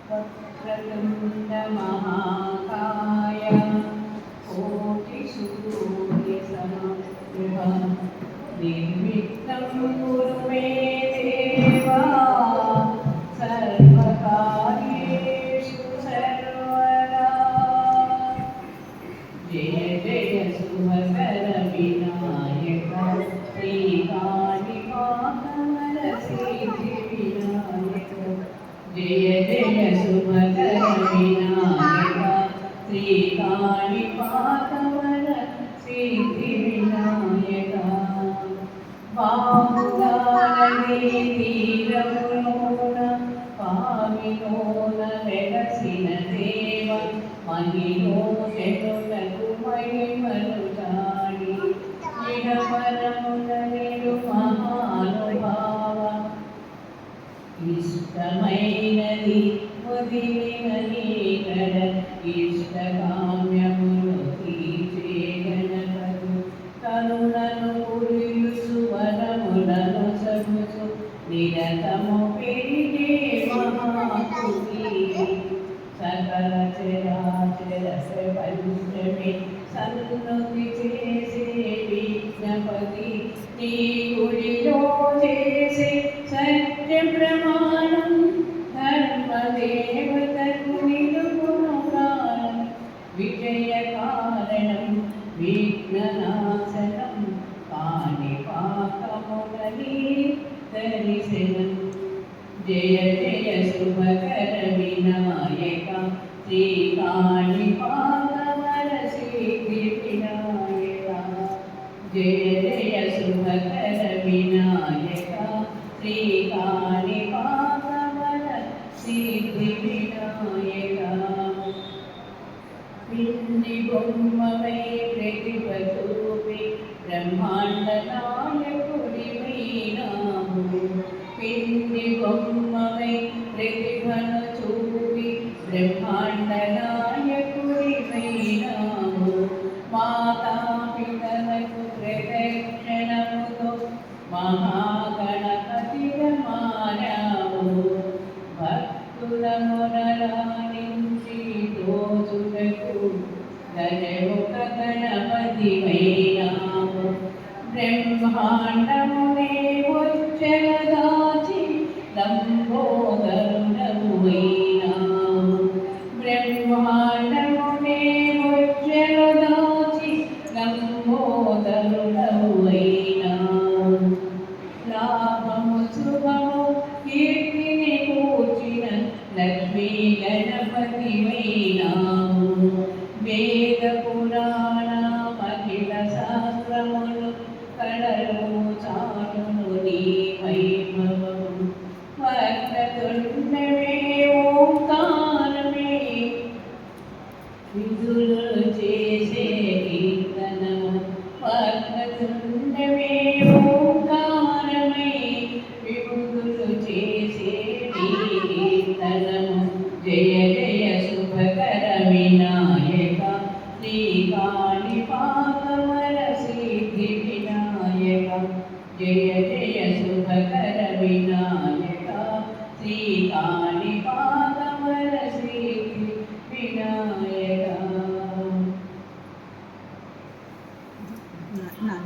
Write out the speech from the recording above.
वक्रतुण्ड महाकाय कोटिसूर्यसमप्रभा निर्विघ्नं कुरु मे देवा सर्वकार्येषु सर्वदा। जय जय शुभकर विनायक श्रीकाणिपाकमलसिद्धिविनायक। जय जय शुभकर विनायक श्रीकाणिपाकमलसिद्धिविनायक। బాహుగానది తీరములోన పావిలోన వెలసిన దేవ మహిలో జనులకు మహిమలు చాడి ఇడవరమున నిలు మహానుభావ ఇష్టమైనది వదిలిన నీకడ ఇష్టకామ్యములు తీర్చే గణపతి కరుణను కురియుసు వరములను సగుసు నిరతము పెరిగే మహాకృతి సకల చరాచర ప్రపంచమే సన్నుతి చేసే విజ్ఞపతి నీ గుడిలో చేసే సత్య ప్రమాణం ధర్మదేవతకు నిలుపును ప్రాణం విజయ కారణం విఘ్ననాశనం కాణిపాకములని దర్శనం। జయ జయ శుభకర వినాయక శ్రీకాణిపాకమలసిద్ధి వినాయక। జయ జయ శుభకర వినాయక శ్రీకాణిపాకమలసిద్ధి వినాయక। పిండి బొమ్మవై ప్రతిభ చూపి బ్రహ్మాండ నాయకుడివైనావు। పిండి బొమ్మవై ప్రతిభను చూపి బ్రహ్మాండ నాయకుడివైనావు। మాతాపితలకు ప్రదక్షిణముతో మహాగణపతిగా మారావు। భక్తుల మొరలాలించి దోచుటకు గజముఖ గణపతివైనావు। బ్రహ్మాండమునే ఉజ్జలదాచి లంబోదరుడవువైనావు। బ్రహ్మాండమునే ఉజ్జలదాచి లంబోదరుడవువైనావు। లాభము శుభము కీర్తిని కూర్చిన లక్ష్మీ గణపతివైనావు। వేద పురాణ అఖిల శాస్త్రములు కళలు చాటును నీ వైభవము। వక్రతుండమే ఓంకారమే విధులు చేసే కీర్తనము। వక్రతుండమే ఓంకారమే విధులు చేసే కీర్తనము। జయ జయ శుభకర వినాయక శ్రీకాణిపాకమలసిద్ధి వినాయక। జయ జయ శుభకర వినాయక శ్రీకాణి